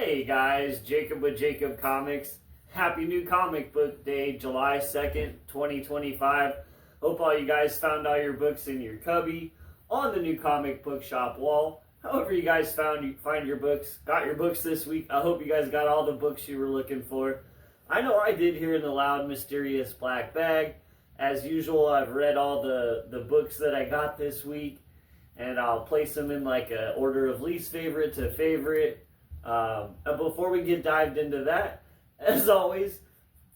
Hey guys, Jacob with Jacob Comics. Happy New Comic Book Day, July 2nd, 2025. Hope all you guys found all your books in your cubby, on the new comic book shop wall. However you guys find your books, got your books this week. I hope you guys got all the books you were looking for. I know I did here in the loud, mysterious black bag. As usual, I've read all the books that I got this week, and I'll place them in like a order of least favorite to favorite. Before we get dived into that, as always,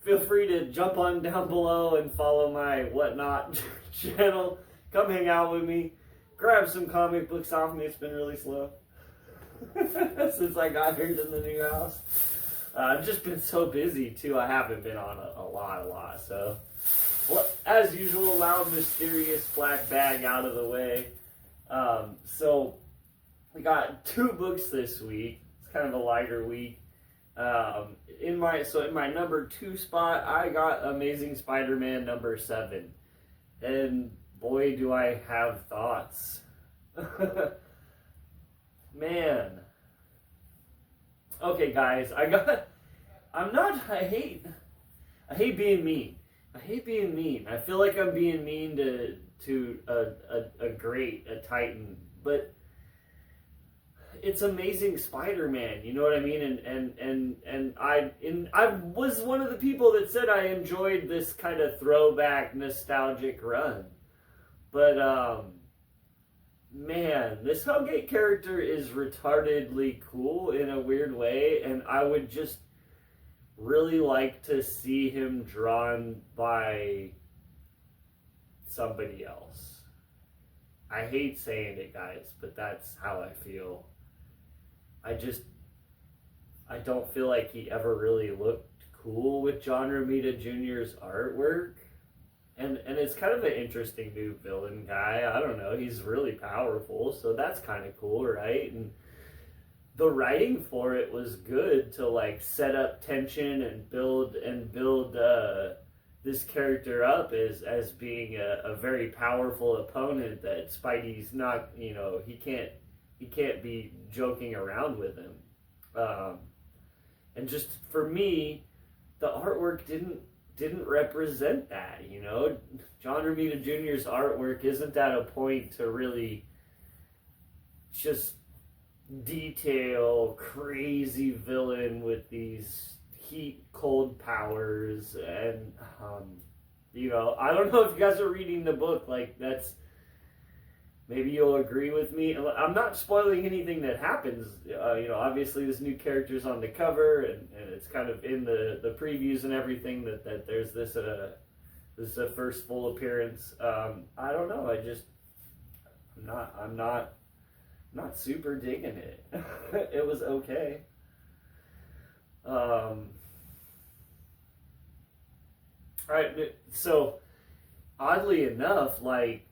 feel free to jump on down below and follow my whatnot channel. Come hang out with me. Grab some comic books off me. It's been really slow since I got here to the new house. I've just been so busy too. I haven't been on a lot. So, well, as usual, loud, mysterious black bag out of the way. So we got 2 books this week. It's kind of a lighter week. In my number 2 spot, I got Amazing Spider-Man number 7, and boy, do I have thoughts. Man. Okay, guys, I hate being mean. I hate being mean. I feel like I'm being mean to a titan, but it's Amazing Spider-Man, you know what I mean? And I was one of the people that said I enjoyed this kind of throwback nostalgic run. But man, this Hellgate character is retardedly cool in a weird way, and I would just really like to see him drawn by somebody else. I hate saying it, guys, but that's how I feel. I don't feel like he ever really looked cool with John Romita Jr.'s artwork. And it's kind of an interesting new villain guy. I don't know. He's really powerful, so that's kind of cool, right? And the writing for it was good to like set up tension and build this character up as being a very powerful opponent that Spidey's not, he can't be joking around with him. And just for me, the artwork didn't represent that, John Romita Jr.'s artwork isn't at a point to really just detail crazy villain with these cold powers. And I don't know if you guys are reading the book, like that's, maybe you'll agree with me. I'm not spoiling anything that happens. Obviously this new character's on the cover, and it's kind of in the previews and everything that there's this is a first full appearance. I don't know. I'm not super digging it. It was okay. All right. So oddly enough, like,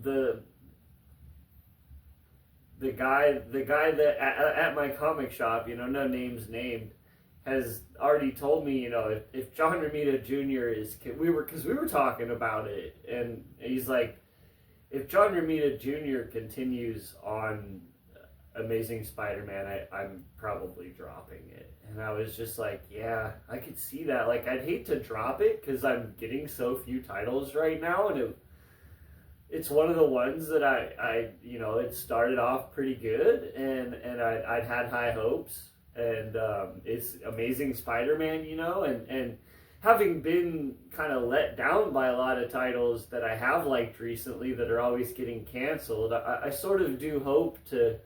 the guy that at my comic shop, no names named, has already told me, if John Romita Jr. we were talking about it, and he's like, if John Romita Jr. continues on Amazing Spider-Man, I'm probably dropping it. And I was just like, yeah, I could see that. Like, I'd hate to drop it because I'm getting so few titles right now, and it's one of the ones that it started off pretty good, and I'd had high hopes, and it's Amazing Spider-Man, and having been kind of let down by a lot of titles that I have liked recently that are always getting canceled, I sort of do hope to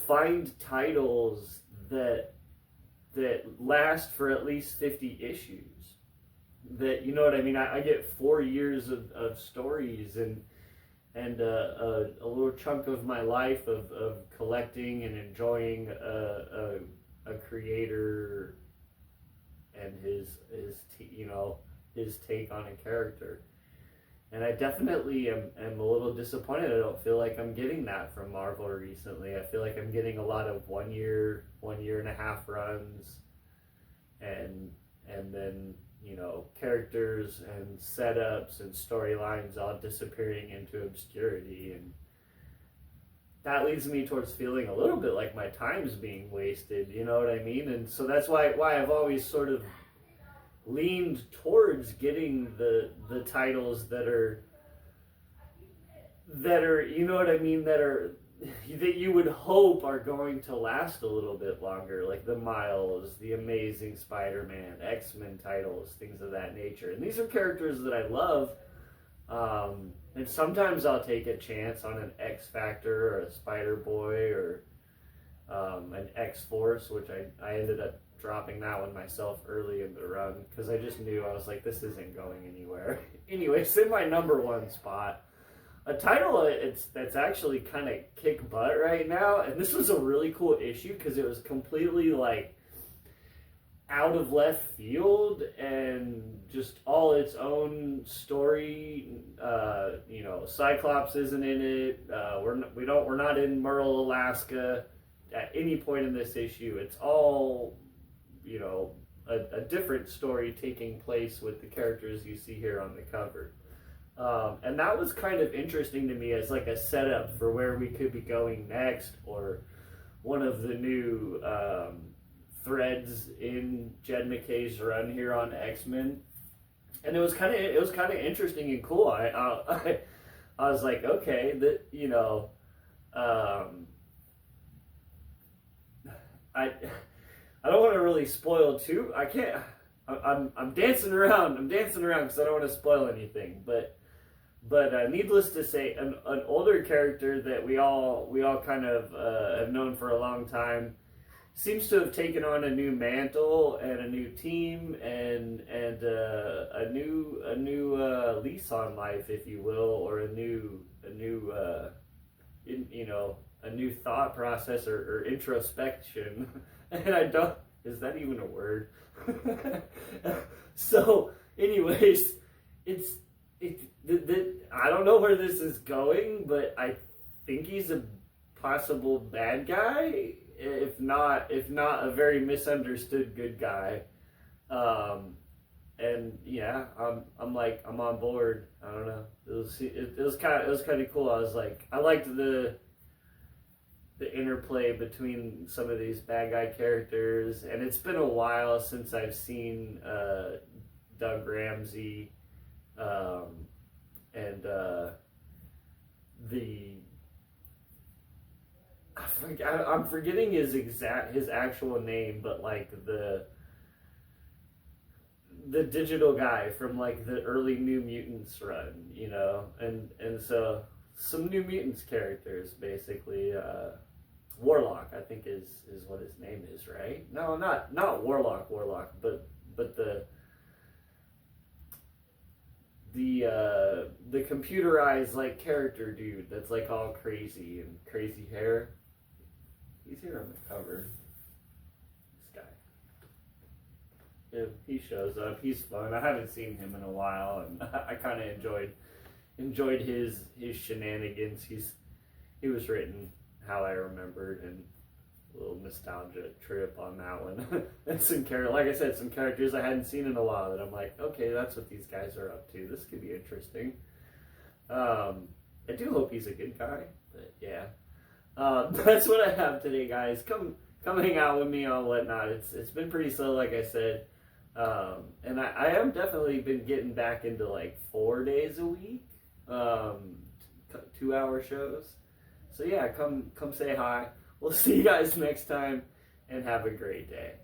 find titles that last for at least 50 issues. That, you know what I mean? I get 4 years of stories and a little chunk of my life of collecting and enjoying a creator and his take on a character. And I definitely am a little disappointed. I don't feel like I'm getting that from Marvel recently. I feel like I'm getting a lot of 1 year and a half runs, and then characters and setups and storylines all disappearing into obscurity. And that leads me towards feeling a little bit like my time's being wasted, you know what I mean? And so that's why I've always sort of leaned towards getting the titles that are, you know what I mean, that you would hope are going to last a little bit longer, like the Miles, the Amazing Spider-Man, X-Men titles, things of that nature. And these are characters that I love, and sometimes I'll take a chance on an X-Factor or a Spider-Boy or an X-Force, which I ended up dropping that one myself early in the run because I just knew, I was like, this isn't going anywhere. Anyway, it's in my number one spot. A title that's actually kind of kick butt right now, and this was a really cool issue because it was completely like out of left field and just all its own story. You know, Cyclops isn't in it. We're not in Merle, Alaska at any point in this issue. It's all, you know, a different story taking place with the characters you see here on the cover. And that was kind of interesting to me as like a setup for where we could be going next, or one of the new threads in Jed MacKay's run here on X-Men. And it was kind of interesting and cool. I was like, okay, that, you know, I don't want to really spoil too. I can't. I'm dancing around because I don't want to spoil anything. But needless to say, an older character that we all kind of have known for a long time seems to have taken on a new mantle and a new team and a new lease on life, if you will, or a new thought process or introspection. And is that even a word? So, anyways, I don't know where this is going, but I think he's a possible bad guy, if not a very misunderstood good guy. And yeah, I'm on board. I don't know. It was kind of cool. I was like, I liked the interplay between some of these bad guy characters, and it's been a while since I've seen Doug Ramsey, and I'm forgetting his actual name, but like the digital guy from like the early New Mutants run, you know, and so some New Mutants characters basically. Warlock, I think is what his name is, right? No, not Warlock, but the computerized like character dude that's like all crazy and crazy hair. He's here on the cover. This guy. Yeah, he shows up. He's fun. I haven't seen him in a while, and I kind of enjoyed his shenanigans. He was written how I remembered, and a little nostalgia trip on that one. And like I said, some characters I hadn't seen in a while that I'm like, okay, that's what these guys are up to. This could be interesting. I do hope he's a good guy, but yeah. That's what I have today, guys. Come hang out with me on Whatnot. It's been pretty slow, like I said. And I have definitely been getting back into like 4 days a week, 2-hour shows. So yeah, come say hi. We'll see you guys next time, and have a great day.